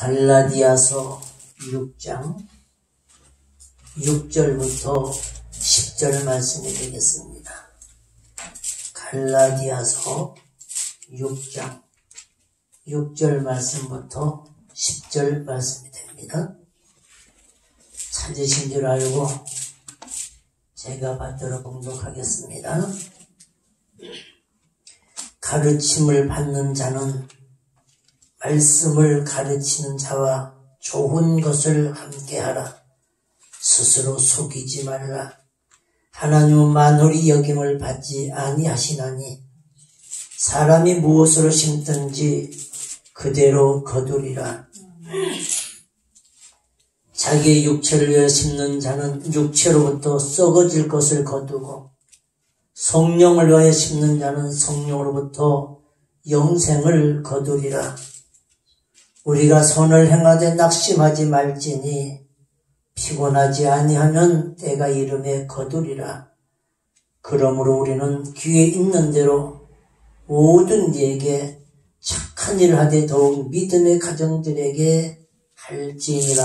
갈라디아서 6장 6절부터 10절 말씀이 되겠습니다. 갈라디아서 6장 6절 말씀부터 10절 말씀이 됩니다. 찾으신 줄 알고 제가 받들어 봉독하겠습니다. 가르침을 받는 자는 말씀을 가르치는 자와 좋은 것을 함께하라. 스스로 속이지 말라. 하나님은 만홀히 여김을 받지 아니하시나니 사람이 무엇으로 심든지 그대로 거두리라. 자기의 육체를 위해 심는 자는 육체로부터 썩어질 것을 거두고 성령을 위하여 심는 자는 성령으로부터 영생을 거두리라. 우리가 선을 행하되 낙심하지 말지니 피곤하지 아니하면 때가 이름에 거두리라. 그러므로 우리는 귀에 있는 대로 모든 이에게 착한 일을 하되 더욱 믿음의 가정들에게 할지니라.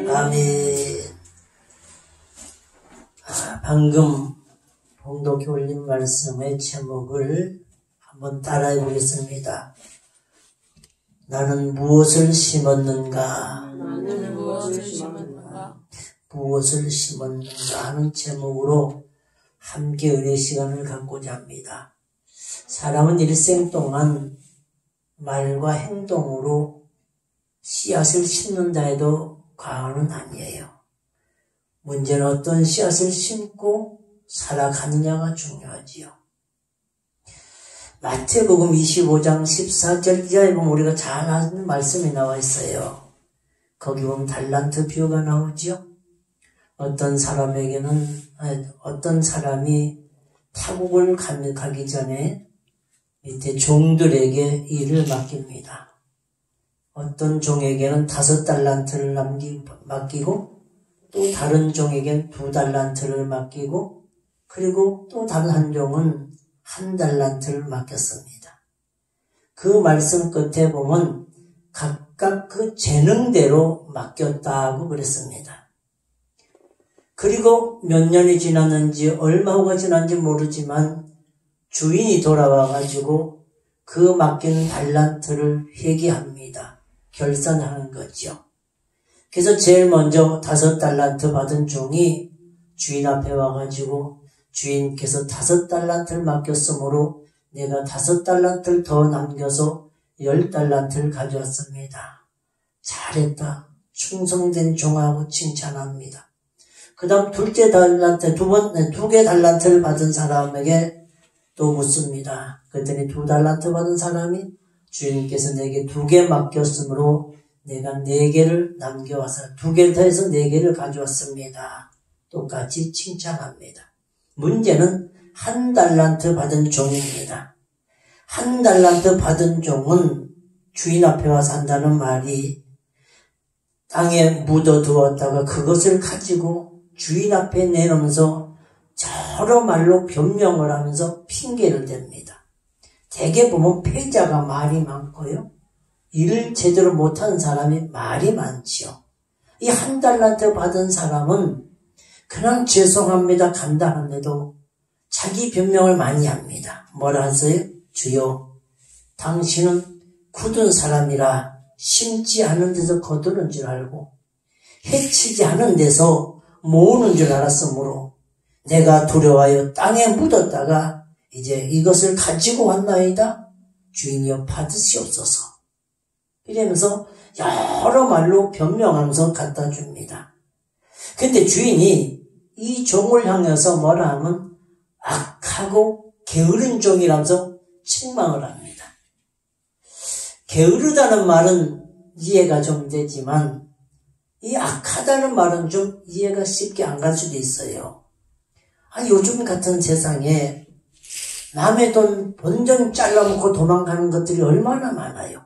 아멘. 방금 봉독해 올린 말씀의 제목을 한번 따라해 보겠습니다. 나는 무엇을 심었는가? 나는 무엇을 심었는가? 무엇을 심었는가 하는 제목으로 함께 은혜 시간을 갖고자 합니다. 사람은 일생 동안 말과 행동으로 씨앗을 심는다 해도 과언은 아니에요. 문제는 어떤 씨앗을 심고 살아가느냐가 중요하지요. 마태복음 25장 14절 이하에 보면 우리가 잘 아는 말씀이 나와 있어요. 거기 보면 달란트 비유가 나오죠. 어떤 사람이 타국을 가기 전에 밑에 종들에게 일을 맡깁니다. 어떤 종에게는 5달란트를 맡기고 또 다른 종에게는 2달란트를 맡기고 그리고 또 다른 한 종은 1달란트를 맡겼습니다. 그 말씀 끝에 보면 각각 그 재능대로 맡겼다고 그랬습니다. 그리고 몇 년이 지났는지 얼마 후가 지났는지 모르지만 주인이 돌아와가지고 그 맡긴 달란트를 회개합니다. 결산하는 거죠. 그래서 제일 먼저 5달란트 받은 종이 주인 앞에 와가지고 주인께서 5달란트를 맡겼으므로 내가 5달란트를 더 남겨서 10달란트를 가져왔습니다. 잘했다. 충성된 종하고 칭찬합니다. 그 다음 둘째 달란트, 두 개 달란트를 받은 사람에게 또 묻습니다. 그랬더니 2달란트 받은 사람이 주인께서 내게 2개 맡겼으므로 내가 4개를 남겨와서 2개 더해서 4개를 가져왔습니다. 똑같이 칭찬합니다. 문제는 1달란트 받은 종입니다. 1달란트 받은 종은 주인 앞에 와서 한다는 말이 땅에 묻어두었다가 그것을 가지고 주인 앞에 내놓으면서 여러 말로 변명을 하면서 핑계를 댑니다. 대개 보면 패자가 말이 많고요. 일을 제대로 못하는 사람이 말이 많지요. 이 1달란트 받은 사람은 그냥 죄송합니다 간다는데도 자기 변명을 많이 합니다. 뭐라 하세요? 주여, 당신은 굳은 사람이라 심지 않은 데서 거두는 줄 알고 해치지 않은 데서 모으는 줄 알았으므로 내가 두려워하여 땅에 묻었다가 이제 이것을 가지고 왔나이다. 주인이여 받으시옵소서. 이러면서 여러 말로 변명하면서 갖다 줍니다. 근데 주인이 이 종을 향해서 뭐라 하면 악하고 게으른 종이라면서 책망을 합니다. 게으르다는 말은 이해가 좀 되지만 이 악하다는 말은 좀 이해가 쉽게 안 갈 수도 있어요. 요즘 같은 세상에 남의 돈 본전 잘라먹고 도망가는 것들이 얼마나 많아요.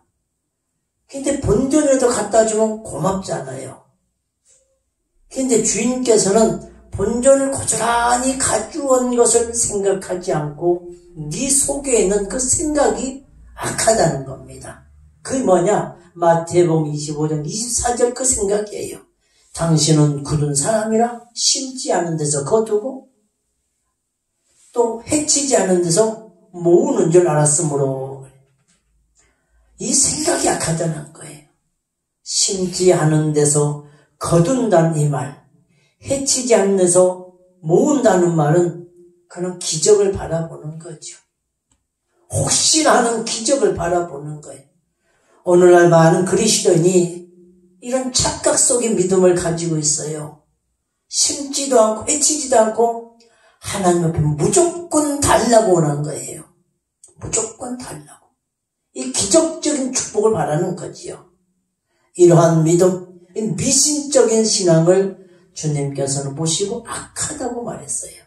근데 본전이라도 갖다 주면 고맙잖아요. 근데 주인께서는 본전을 고스란히 가져온 것을 생각하지 않고 네 속에 있는 그 생각이 악하다는 겁니다. 그게 뭐냐? 마태복음 25장 24절 그 생각이에요. 당신은 굳은 사람이라 심지 않은 데서 거두고 또 해치지 않은 데서 모으는 줄 알았으므로. 이 생각이 약하다는 거예요. 심지 않은 데서 거둔다는 이 말, 해치지 않는 데서 모은다는 말은 그런 기적을 바라보는 거죠. 혹시나 하는 기적을 바라보는 거예요. 오늘날 많은 그리스도인이 이런 착각 속의 믿음을 가지고 있어요. 심지도 않고 해치지도 않고 하나님 앞에 무조건 달라고 원하는 거예요. 무조건 달라고. 이 기적적인 축복을 바라는 거지요. 이러한 믿음, 이 미신적인 신앙을 주님께서는 보시고 악하다고 말했어요.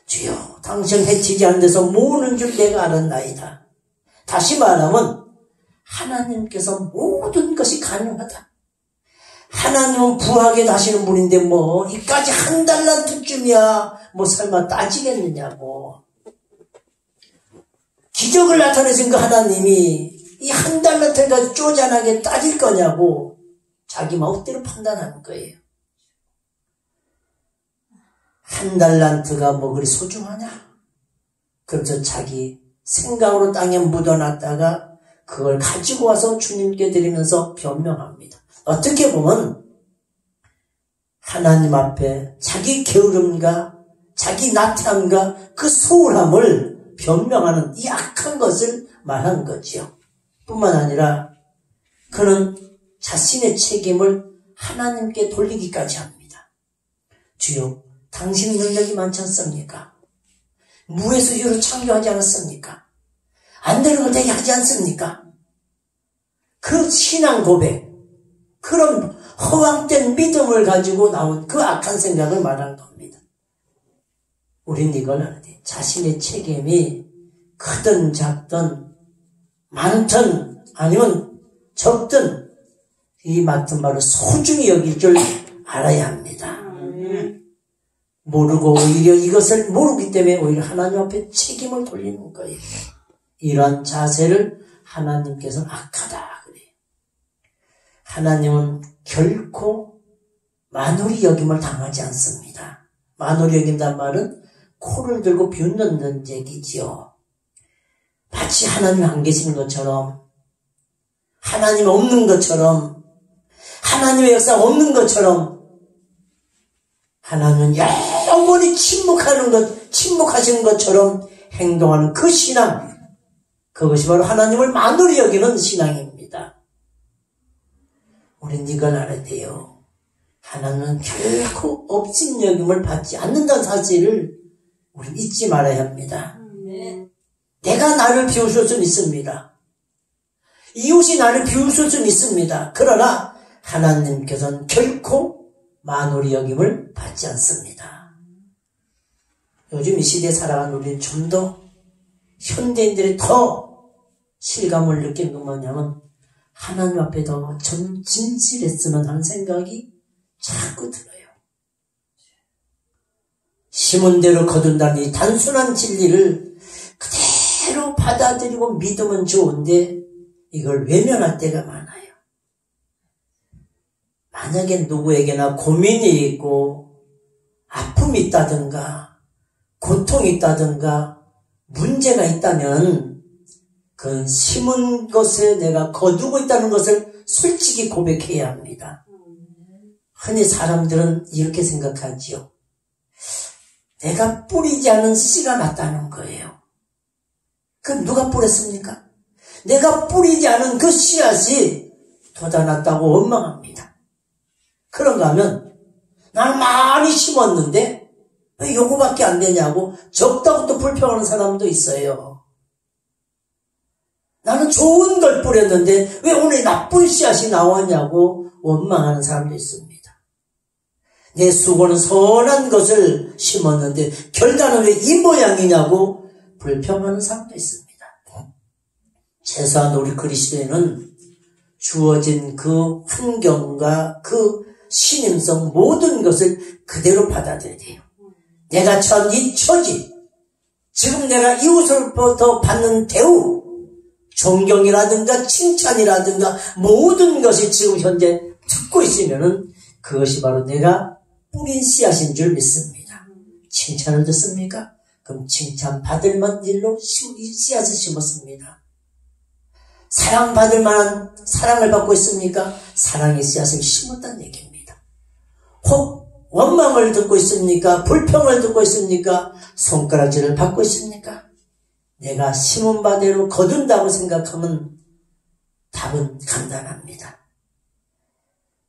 주여, 당신 해치지 않는 데서 모으는 줄 내가 알았나이다. 다시 말하면 하나님께서 모든 것이 가능하다. 하나님은 부하게 다시는 분인데 뭐 이까지 한 달란트쯤이야 뭐 설마 따지겠느냐고. 기적을 나타내신 그 하나님이 이 한 달란트를 가지고 쪼잔하게 따질 거냐고 자기 마음대로 판단하는 거예요. 한 달란트가 뭐 그리 소중하냐? 그래서 자기 생각으로 땅에 묻어놨다가 그걸 가지고 와서 주님께 드리면서 변명합니다. 어떻게 보면 하나님 앞에 자기 게으름과 자기 나태함과 그 소홀함을 변명하는 이 악한 것을 말한 거지요. 뿐만 아니라 그는 자신의 책임을 하나님께 돌리기까지 합니다. 주여, 당신 능력이 많지 않습니까? 무에서 유로 창조하지 않았습니까? 안 되는 걸 되게 하지 않습니까? 그 신앙 고백, 그런 허황된 믿음을 가지고 나온 그 악한 생각을 말한 겁니다. 우린 이걸 알아야 돼. 자신의 책임이 크든 작든 많든 아니면 적든 이 맡은 바로 소중히 여길 줄 알아야 합니다. 모르고 오히려 이것을 모르기 때문에 오히려 하나님 앞에 책임을 돌리는 거예요. 이런 자세를 하나님께서는 악하다 그래요. 하나님은 결코 만홀히 여김을 당하지 않습니다. 만홀히 여긴다는 말은 코를 들고 비웃는 얘기지요. 마치 하나님 안 계시는 것처럼, 하나님 없는 것처럼, 하나님의 역사가 없는 것처럼, 하나님은 영원히 침묵하시는 것처럼 행동하는 그 신앙, 그것이 바로 하나님을 만홀히 여기는 신앙입니다. 우린 이걸 알아야 돼요. 하나님은 결코 업신여김을 받지 않는다는 사실을 우린 잊지 말아야 합니다. 내가 나를 비웃을 수는 있습니다. 이웃이 나를 비웃을 수는 있습니다. 그러나 하나님께서는 결코 만홀히 여김을 받지 않습니다. 요즘 이 시대에 살아가는 우리는 좀 더 현대인들이 더 실감을 느끼는 건 뭐냐면 하나님 앞에 더 좀 진실했으면 하는 생각이 자꾸 들어요. 심은 대로 거둔다는 이 단순한 진리를 그대로 받아들이고 믿으면 좋은데 이걸 외면할 때가 많아요. 만약에 누구에게나 고민이 있고 아픔이 있다든가 고통이 있다든가 문제가 있다면 그 심은 것에 내가 거두고 있다는 것을 솔직히 고백해야 합니다. 흔히 사람들은 이렇게 생각하지요. 내가 뿌리지 않은 씨가 났다는 거예요. 그럼 누가 뿌렸습니까? 내가 뿌리지 않은 그 씨앗이 돋아났다고 원망합니다. 그런가 하면 나는 많이 심었는데 왜 요거밖에 안 되냐고 적다고 또 불평하는 사람도 있어요. 나는 좋은 걸 뿌렸는데 왜 오늘 나쁜 씨앗이 나왔냐고 원망하는 사람도 있습니다. 내 수고는 선한 것을 심었는데 결과는 왜 이 모양이냐고 불평하는 사람도 있습니다. 최소한 우리 그리스도인은 주어진 그 환경과 그 신임성 모든 것을 그대로 받아들여야 돼요. 내가 처한 이 처지, 지금 내가 이웃으로부터 받는 대우, 존경이라든가 칭찬이라든가 모든 것이 지금 현재 듣고 있으면은 그것이 바로 내가 뿌린 씨앗인 줄 믿습니다. 칭찬을 듣습니까? 그럼 칭찬 받을 만한 일로 이 씨앗을 심었습니다. 사랑받을 만한 사랑을 받고 있습니까? 사랑의 씨앗을 심었다는 얘기입니다. 혹 원망을 듣고 있습니까? 불평을 듣고 있습니까? 손가락질을 받고 있습니까? 내가 심은 바대로 거둔다고 생각하면 답은 간단합니다.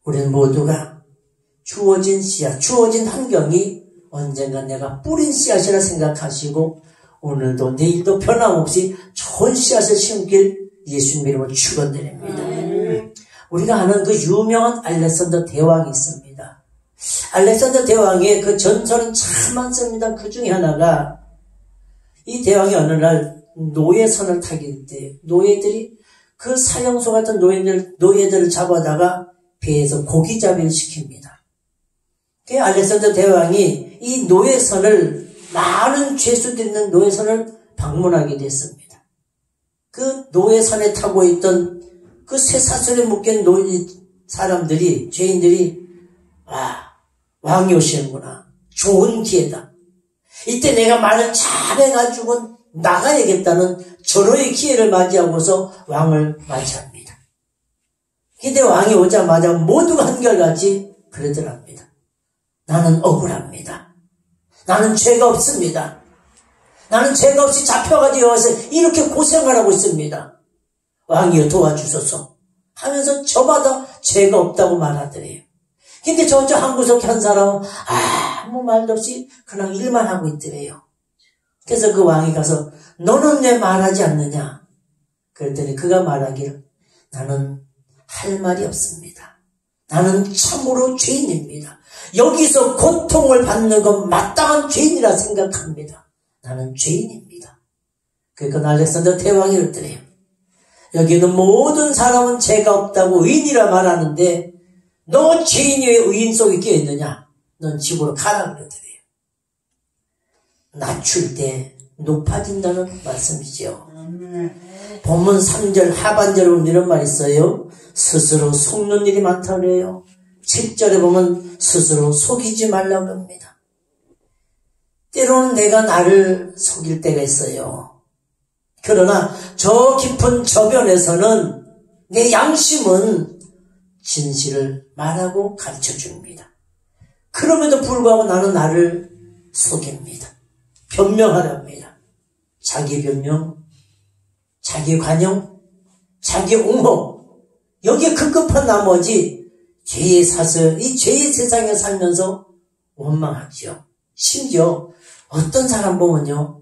우리는 모두가 주어진 씨앗, 주어진 환경이 언젠가 내가 뿌린 씨앗이라 생각하시고 오늘도 내일도 변함없이 좋은 씨앗을 심길 예수님 이름으로 축원드립니다. 우리가 아는 그 유명한 알렉산더 대왕이 있습니다. 알렉산더 대왕의 그 전설은 참 많습니다. 그 중에 하나가 이 대왕이 어느 날 노예선을 타게 때 노예들이 그 사형소 같은 노예들을 잡아다가 배에서 고기잡이를 시킵니다. 그 알렉산더 대왕이 이 노예선을 많은 죄수들 있는 노예선을 방문하게 됐습니다. 그 노예선에 타고 있던 그 쇠사슬에 묶인 사람들이 죄인들이 왕이 오시는구나. 좋은 기회다. 이때 내가 말을 잘해가지고 나가야겠다는 절호의 기회를 맞이하고서 왕을 맞이합니다. 근데 왕이 오자마자 모두가 한결같이 그러더랍니다. 나는 억울합니다. 나는 죄가 없습니다. 나는 죄가 없이 잡혀가지고 와서 이렇게 고생을 하고 있습니다. 왕이여 도와주소서 하면서 저마다 죄가 없다고 말하더래요. 근데 저 한 구석에 한 사람은 아무 말도 없이 그냥 일만 하고 있더래요. 그래서 그 왕이 가서 너는 왜 말하지 않느냐? 그랬더니 그가 말하기를 나는 할 말이 없습니다. 나는 참으로 죄인입니다. 여기서 고통을 받는 건 마땅한 죄인이라 생각합니다. 나는 죄인입니다. 그러니까 알렉산더 대왕이 그랬더래요. 여기는 모든 사람은 죄가 없다고 의인이라 말하는데 너 죄인이 왜 의인 속에 끼어있느냐? 넌 집으로 가라 그러더래요. 낮출 때 높아진다는 말씀이죠. 본문 3절 하반절에 보면 이런 말이 있어요. 스스로 속는 일이 많다 그래요. 7절에 보면 스스로 속이지 말라고 합니다. 때로는 내가 나를 속일 때가 있어요. 그러나 저 깊은 저변에서는 내 양심은 진실을 말하고 가르쳐 줍니다. 그럼에도 불구하고 나는 나를 속입니다. 변명하랍니다. 자기 변명, 자기 관용, 자기 옹호, 여기에 급급한 나머지 죄의 사슬, 이 죄의 세상에 살면서 원망하죠. 심지어 어떤 사람 보면요,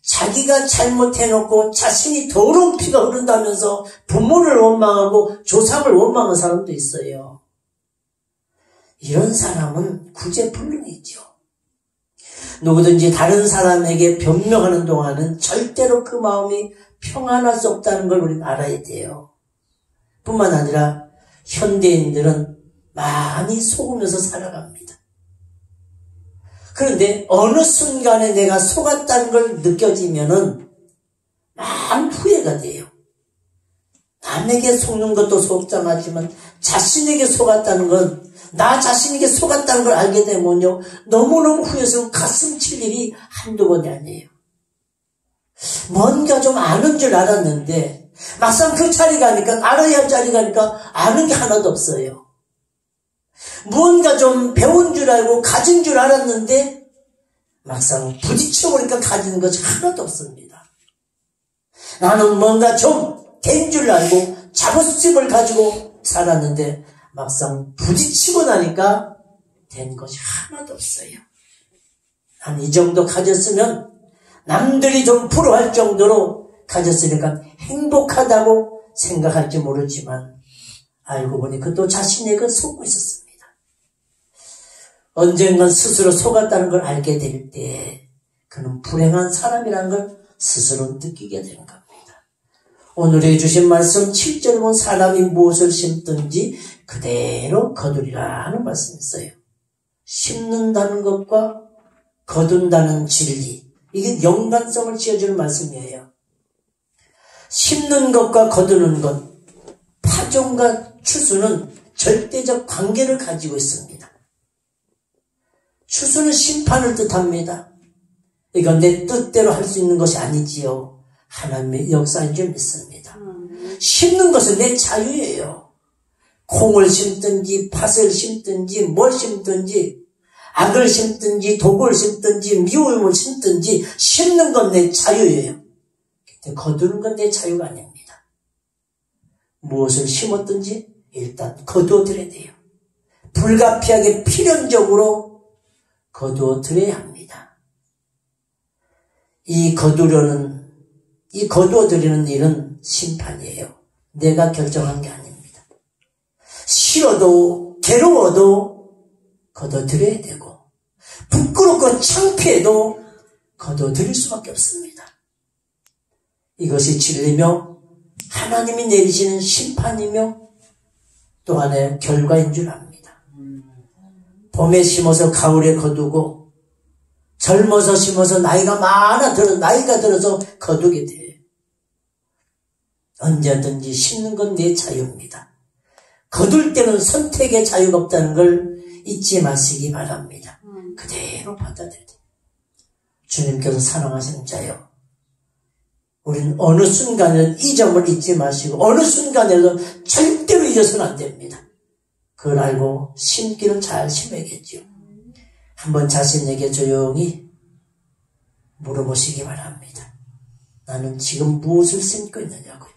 자기가 잘못해놓고 자신이 더러운 피가 흐른다면서 부모를 원망하고 조상을 원망하는 사람도 있어요. 이런 사람은 구제불능이죠. 누구든지 다른 사람에게 변명하는 동안은 절대로 그 마음이 평안할 수 없다는 걸 우리는 알아야 돼요. 뿐만 아니라 현대인들은 많이 속으면서 살아갑니다. 그런데 어느 순간에 내가 속았다는 걸 느껴지면은 많은 후회가 돼요. 남에게 속는 것도 속상하지만 자신에게 속았다는 건, 나 자신에게 속았다는 걸 알게 되면요, 너무너무 후회스러운 가슴 칠 일이 한두 번이 아니에요. 뭔가 좀 아는 줄 알았는데 막상 그 자리 가니까, 알아야 할 자리 가니까 아는 게 하나도 없어요. 무언가 좀 배운 줄 알고 가진 줄 알았는데 막상 부딪혀보니까 가진 것이 하나도 없습니다. 나는 뭔가 좀 된 줄 알고 자부심을 가지고 살았는데 막상 부딪히고 나니까 된 것이 하나도 없어요. 난 이 정도 가졌으면 남들이 좀 부러워할 정도로 가졌으니까 행복하다고 생각할지 모르지만 알고 보니 그것도 자신에게 속고 있었습니다. 언젠간 스스로 속았다는 걸 알게 될 때 그는 불행한 사람이라는 걸 스스로 느끼게 되는 겁니다. 오늘 해주신 말씀 7절에 보면 사람이 무엇을 심든지 그대로 거두리라 하는 말씀이 있어요. 심는다는 것과 거둔다는 진리, 이게 연관성을 지어주는 말씀이에요. 심는 것과 거두는 것, 파종과 추수는 절대적 관계를 가지고 있습니다. 추수는 심판을 뜻합니다. 이건 내 뜻대로 할 수 있는 것이 아니지요. 하나님의 역사인 줄 믿습니다. 심는 것은 내 자유예요. 콩을 심든지 팥을 심든지 뭘 심든지 악을 심든지 독을 심든지 미움을 심든지 심는 건 내 자유예요. 근데 거두는 건 내 자유가 아닙니다. 무엇을 심었든지 일단 거두어드려야 돼요. 불가피하게 필연적으로 거두어드려야 합니다. 이 거두어드리는 일은 심판이에요. 내가 결정한 게 아닙니다. 싫어도 괴로워도 거둬들여야 되고 부끄럽고 창피해도 거둬들일 수밖에 없습니다. 이것이 진리며 하나님이 내리시는 심판이며 또 하나의 결과인 줄 압니다. 봄에 심어서 가을에 거두고 젊어서 심어서 나이가 들어서 거두게 돼요. 언제든지 심는 건 내 자유입니다. 거둘 때는 선택의 자유가 없다는 걸 잊지 마시기 바랍니다. 그대로 받아들여야 돼요. 주님께서 사랑하시는 자요. 우리는 어느 순간에는 이 점을 잊지 마시고 어느 순간에도 절대로 잊어서는 안 됩니다. 그걸 알고 심기를 잘 심어야겠죠. 한번 자신에게 조용히 물어보시기 바랍니다. 나는 지금 무엇을 심고 있느냐고요.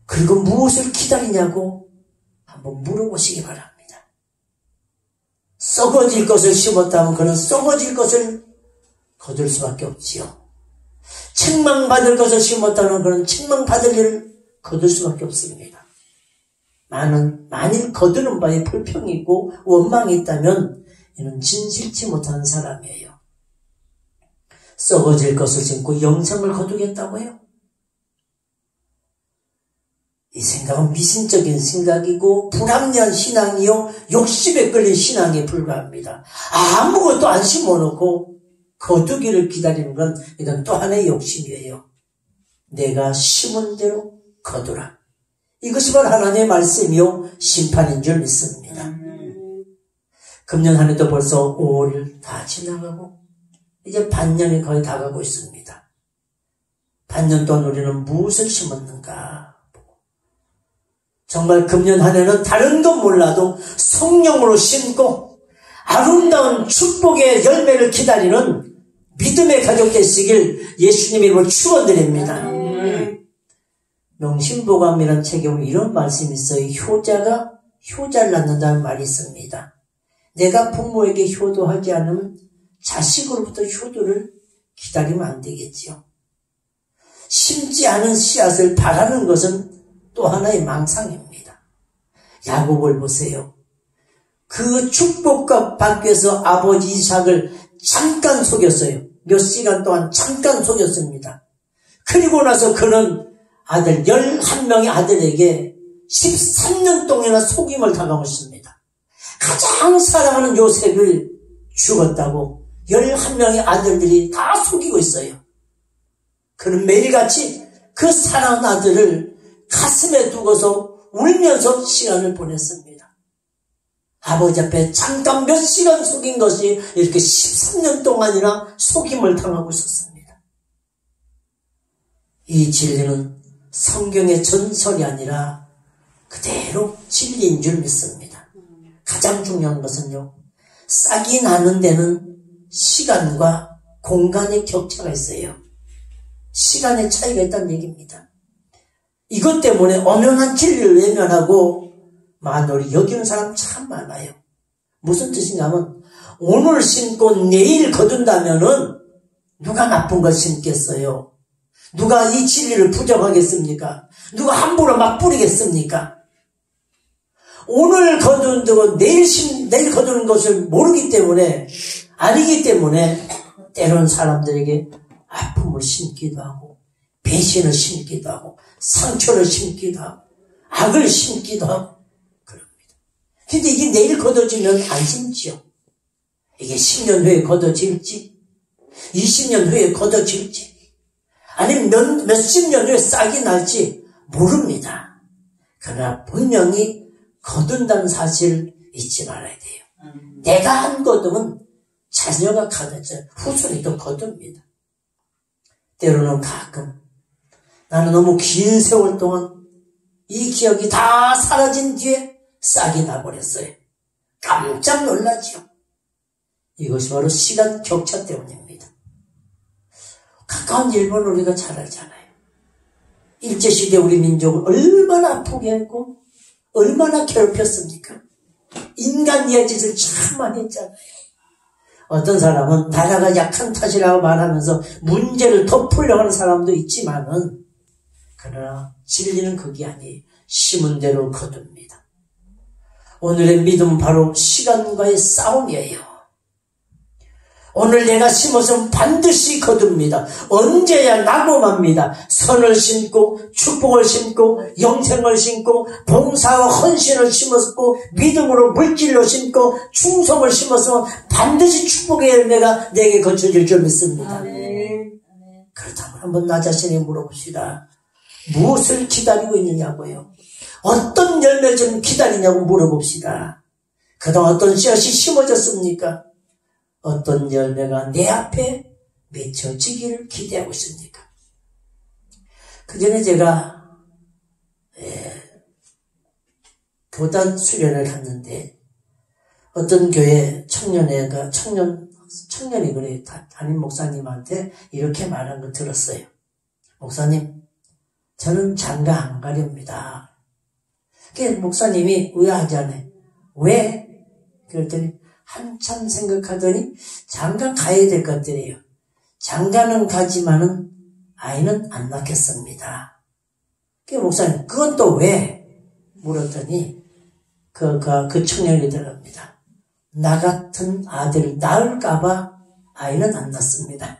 그리고 무엇을 기다리냐고 한번 물어보시기 바랍니다. 썩어질 것을 심었다면 그는 썩어질 것을 거둘 수밖에 없지요. 책망받을 것을 심었다면 그는 책망받을 일을 거둘 수밖에 없습니다. 만일 거두는 바에 불평이 있고 원망이 있다면 이는 진실치 못한 사람이에요. 썩어질 것을 심고 영생을 거두겠다고요? 이 생각은 미신적인 생각이고 불합리한 신앙이요 욕심에 끌린 신앙에 불과합니다. 아무것도 안 심어놓고 거두기를 기다리는 건 이건 또 하나의 욕심이에요. 내가 심은 대로 거두라. 이것이 바로 하나님의 말씀이요 심판인 줄 믿습니다. 금년 한 해도 벌써 5월 다 지나가고 이제 반년이 거의 다 가고 있습니다. 반년 동안 우리는 무엇을 심었는가? 정말 금년 한 해는 다른 건 몰라도 성령으로 심고 아름다운 축복의 열매를 기다리는 믿음의 가족 되시길 예수님 이름으로 축원드립니다. 명심보감이라는 책에 보면 이런 말씀이 있어요. 효자가 효자를 낳는다는 말이 있습니다. 내가 부모에게 효도하지 않으면 자식으로부터 효도를 기다리면 안 되겠지요. 심지 않은 씨앗을 바라는 것은 또 하나의 망상입니다. 야곱을 보세요. 그 축복과 받기 위해서 아버지 이삭을 잠깐 속였어요. 몇 시간 동안 잠깐 속였습니다. 그리고 나서 그는 아들 11명의 아들에게 13년 동안이나 속임을 당하고 있습니다. 가장 사랑하는 요셉을 죽었다고 11명의 아들들이 다 속이고 있어요. 그는 매일같이 그 사랑하는 아들을 가슴에 두고서 울면서 시간을 보냈습니다. 아버지 앞에 잠깐 몇 시간 속인 것이 이렇게 13년 동안이나 속임을 당하고 있었습니다. 이 진리는 성경의 전설이 아니라 그대로 진리인 줄 믿습니다. 가장 중요한 것은요, 싹이 나는 데는 시간과 공간의 격차가 있어요. 시간의 차이가 있다는 얘기입니다. 이것 때문에 엄연한 진리를 외면하고 만홀히 여기는 사람 참 많아요. 무슨 뜻이냐면 오늘 심고 내일 거둔다면은 누가 나쁜 걸 심겠어요? 누가 이 진리를 부정하겠습니까? 누가 함부로 막 뿌리겠습니까? 오늘 거둔다고 내일 거두는 것을 모르기 때문에 아니기 때문에 때로는 사람들에게 아픔을 심기도 하고 배신을 심기도 하고 상처를 심기도 하고 악을 심기도 하고 그럽니다. 근데 이게 내일 거둬지면 안 심지요. 이게 10년 후에 거둬질지 20년 후에 거둬질지 아니면 몇십 년 후에 싹이 날지 모릅니다. 그러나 분명히 거둔다는 사실을 잊지 말아야 돼요. 내가 한 거두면 자녀가 가졌죠. 후손이 또 거둡니다. 때로는 가끔 나는 너무 긴 세월 동안 이 기억이 다 사라진 뒤에 싹이 나버렸어요. 깜짝 놀라지요. 이것이 바로 시간 격차 때문입니다. 가까운 일본을 우리가 잘 알잖아요. 일제시대 우리 민족을 얼마나 아프게 했고 얼마나 괴롭혔습니까? 인간 이해짓을 참 많이 했잖아요. 어떤 사람은 나라가 약한 탓이라고 말하면서 문제를 덮으려고 하는 사람도 있지만은 그러나 진리는 그게 아니에요. 심은 대로 거둡니다. 오늘의 믿음은 바로 시간과의 싸움이에요. 오늘 내가 심었으면 반드시 거둡니다. 언제야 나고 맙니다. 선을 심고 축복을 심고 영생을 심고 봉사와 헌신을 심었고 믿음으로 물질로 심고 충성을 심었으면 반드시 축복의 열매가 내게 거쳐질 줄 믿습니다. 그렇다면 한번 나 자신에게 물어봅시다. 무엇을 기다리고 있느냐고요. 어떤 열매를 좀 기다리냐고 물어봅시다. 그동안 어떤 씨앗이 심어졌습니까? 어떤 열매가 내 앞에 맺혀지기를 기대하고 있습니까? 그 전에 제가 교단 수련을 갔는데 어떤 교회 청년이 그래 담임 목사님한테 이렇게 말한 거 들었어요. 목사님, 저는 장가 안 가렵니다. 목사님이 의아하잖아요. 왜? 그랬더니 한참 생각하더니 장가 가야 될 것 같더래요. 장가는 가지만은 아이는 안 낳겠습니다. 목사님, 그건 또 왜? 물었더니 그 청년이 들어갑니다. 나 같은 아들을 낳을까봐 아이는 안 낳습니다.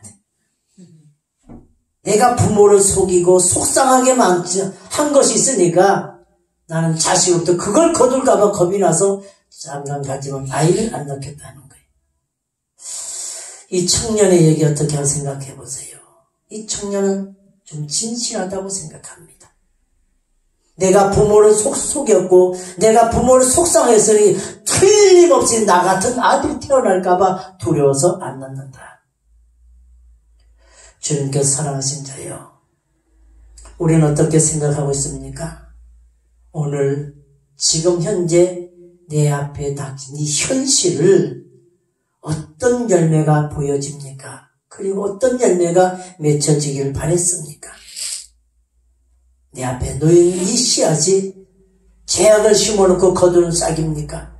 내가 부모를 속이고 속상하게 한 것이 있으니까 나는 자식으로부터 그걸 거둘까봐 겁이 나서 장가 가지만 아이를 안 낳겠다는 거예요. 이 청년의 얘기 어떻게 생각해 보세요. 이 청년은 좀 진실하다고 생각합니다. 내가 부모를 속였고 내가 부모를 속상했으니 틀림없이 나 같은 아들이 태어날까봐 두려워서 안 낳는다. 주님께서 사랑하신 자요, 우리는 어떻게 생각하고 있습니까? 오늘 지금 현재 내 앞에 닥친 이 현실을 어떤 열매가 보여집니까? 그리고 어떤 열매가 맺혀지길 바랬습니까? 내 앞에 놓인 이 씨앗이 죄악을 심어놓고 거두는 싹입니까?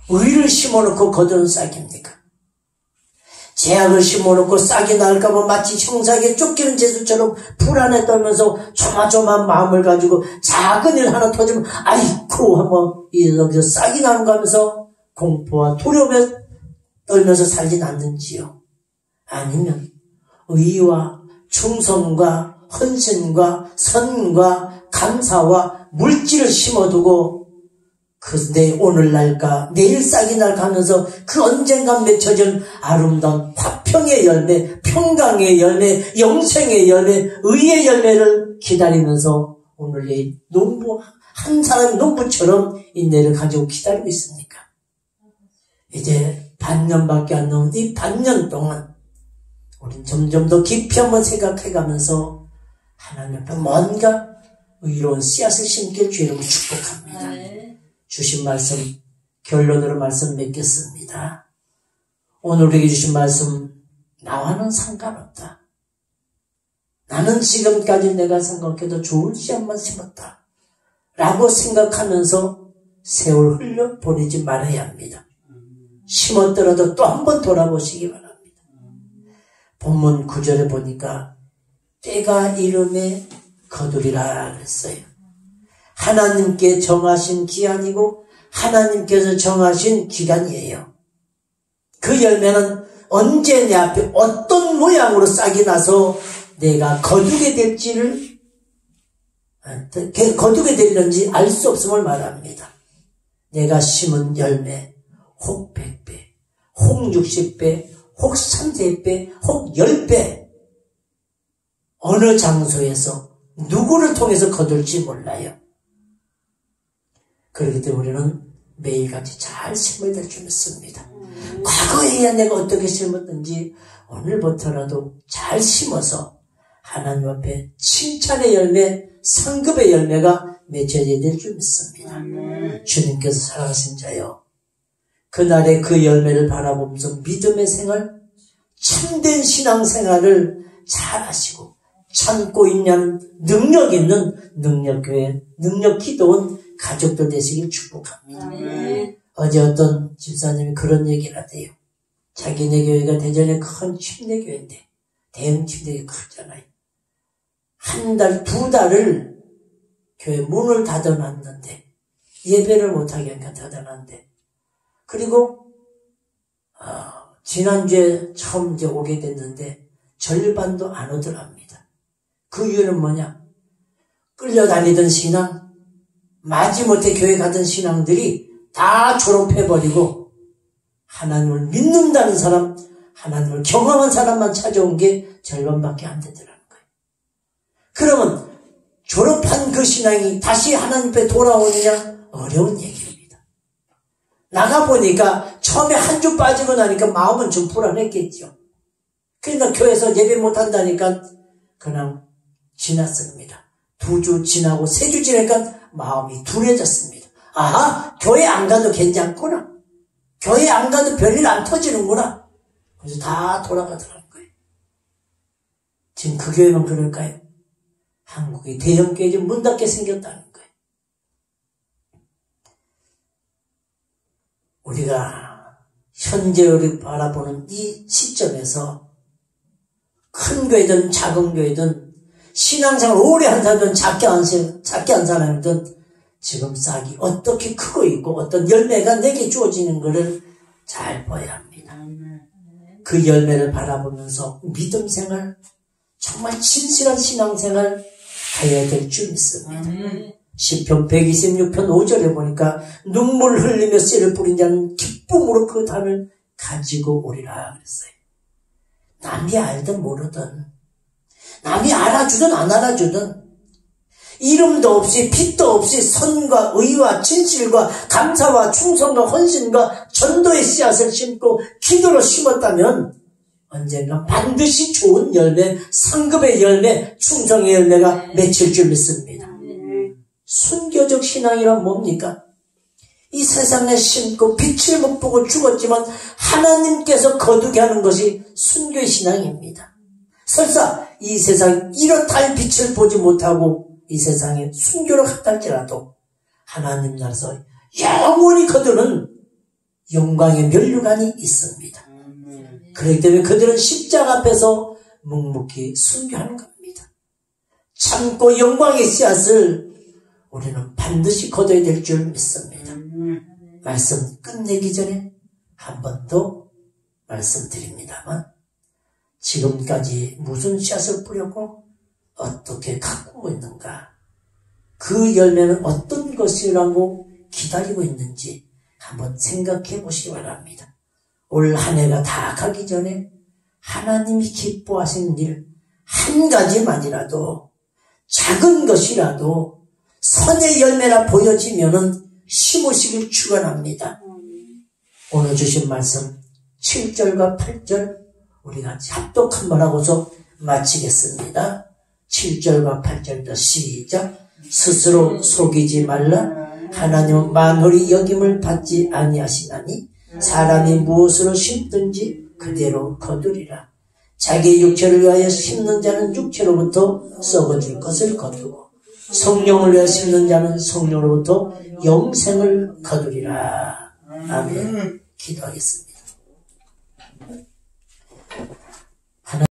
의를 심어놓고 거두는 싹입니까? 죄악을 심어놓고 싹이 날까봐 마치 형사에게 쫓기는 죄수처럼 불안에 떨면서 조마조마한 마음을 가지고 작은 일 하나 터지면 아이쿠 하면 여기서 싹이 나는 거 하면서 공포와 두려움에 떨면서 살진 않는지요? 아니면 의와 충성과 헌신과 선과 감사와 물질을 심어두고 내 오늘날과 내일 싹이 날까 하면서 그 언젠가 맺혀진 아름다운 화평의 열매, 평강의 열매, 영생의 열매, 의의 열매를 기다리면서 오늘 내일 한 사람의 농부처럼 인내를 가지고 기다리고 있습니까? 이제 반년밖에 안 남은 이 반년 동안 우리는 점점 더 깊이 한번 생각해가면서 하나님 앞에 뭔가 의로운 씨앗을 심길 주의 이름으로 축복합니다. 주신 말씀, 결론으로 말씀 맺겠습니다. 오늘 우리에게 주신 말씀, 나와는 상관없다. 나는 지금까지 내가 생각해도 좋은 씨앗만 심었다. 라고 생각하면서 세월 흘려보내지 말아야 합니다. 심었더라도 또 한 번 돌아보시기 바랍니다. 본문 9절에 보니까 때가 이름에 거두리라 그랬어요. 하나님께 정하신 기한이고 하나님께서 정하신 기간이에요. 그 열매는 언제 내 앞에 어떤 모양으로 싹이 나서 내가 거두게 될는지 알 수 없음을 말합니다. 내가 심은 열매 혹 100배, 혹 60배, 혹 30배, 혹 10배 어느 장소에서 누구를 통해서 거둘지 몰라요. 그렇기 때문에 우리는 매일같이 잘 심어야 될 줄 믿습니다. 과거에 내가 어떻게 심었든지 오늘부터라도 잘 심어서 하나님 앞에 칭찬의 열매, 상급의 열매가 맺혀져야 될 줄 믿습니다. 주님께서 사랑하신 자여, 그날의 그 열매를 바라보면서 믿음의 생활, 참된 신앙생활을 잘 하시고 참고 있냐는 능력 있는 능력교회, 능력기도원 가족들 되시길 축복합니다. 어제 어떤 집사님이 그런 얘기를 하대요. 자기네 교회가 대전에 큰 침례교회인데 대형 침례교회 크잖아요. 한 달, 두 달을 교회 문을 닫아놨는데 예배를 못하게 하니까 닫아놨는데, 그리고 지난주에 처음 이제 오게 됐는데 절반도 안 오더랍니다. 그 이유는 뭐냐? 끌려다니던 신앙, 마지못해 교회 가던 신앙들이 다 졸업해버리고 하나님을 믿는다는 사람, 하나님을 경험한 사람만 찾아온 게 절반밖에 안 되더라는 거예요. 그러면 졸업한 그 신앙이 다시 하나님 앞에 돌아오느냐? 어려운 얘기입니다. 나가보니까 처음에 한 주 빠지고 나니까 마음은 좀 불안했겠죠. 그러니까 교회에서 예배 못한다니까 그냥 지났습니다. 2주 지나고 3주 지나니까 마음이 둔해졌습니다. 아하, 교회 안 가도 괜찮구나. 교회 안 가도 별일 안 터지는구나. 그래서 다 돌아가더라는 거예요. 지금 그 교회만 그럴까요? 한국의 대형 교회 좀 문 닫게 생겼다는 거예요. 우리가 현재 우리 바라보는 이 시점에서 큰 교회든 작은 교회든 신앙생활 오래 한 사람이든 작게 한 사람이든 지금 싹이 어떻게 크고 있고 어떤 열매가 내게 주어지는 것을 잘 봐야 합니다. 그 열매를 바라보면서 믿음 생활, 정말 진실한 신앙생활 해야 될 줄 믿습니다. 시편 126편 5절에 보니까 눈물 흘리며 씨를 뿌린 자는 기쁨으로 그 단을 가지고 오리라 그랬어요. 남이 알든 모르든, 남이 알아주든 안 알아주든, 이름도 없이 빛도 없이 선과 의와 진실과 감사와 충성과 헌신과 전도의 씨앗을 심고 기도로 심었다면 언젠가 반드시 좋은 열매, 상급의 열매, 충성의 열매가 맺힐 줄 믿습니다. 순교적 신앙이란 뭡니까? 이 세상에 심고 빛을 못 보고 죽었지만 하나님께서 거두게 하는 것이 순교의 신앙입니다. 설사 이 세상 이렇다 할 빛을 보지 못하고 이 세상에 순교를 갔다 할지라도 하나님 나라에서 영원히 거두는 영광의 면류관이 있습니다. 그렇기 때문에 그들은 십자가 앞에서 묵묵히 순교하는 겁니다. 참고 영광의 씨앗을 우리는 반드시 거둬야 될 줄 믿습니다. 말씀 끝내기 전에 한 번 더 말씀드립니다만, 지금까지 무슨 씨앗을 뿌렸고 어떻게 가꾸고 있는가, 그 열매는 어떤 것이라고 기다리고 있는지 한번 생각해 보시기 바랍니다. 올 한 해가 다 가기 전에 하나님이 기뻐하시는 일 한 가지만이라도, 작은 것이라도 선의 열매라 보여지면은 심으시길 축원합니다. 오늘 주신 말씀 7절과 8절 우리 같이 합독 한번 하고서 마치겠습니다. 7절과 8절도 시작. 스스로 속이지 말라. 하나님은 만홀히 여김을 받지 아니하시나니 사람이 무엇으로 심든지 그대로 거두리라. 자기 육체를 위하여 심는 자는 육체로부터 썩어질 것을 거두고 성령을 위하여 심는 자는 성령으로부터 영생을 거두리라. 아멘. 기도하겠습니다.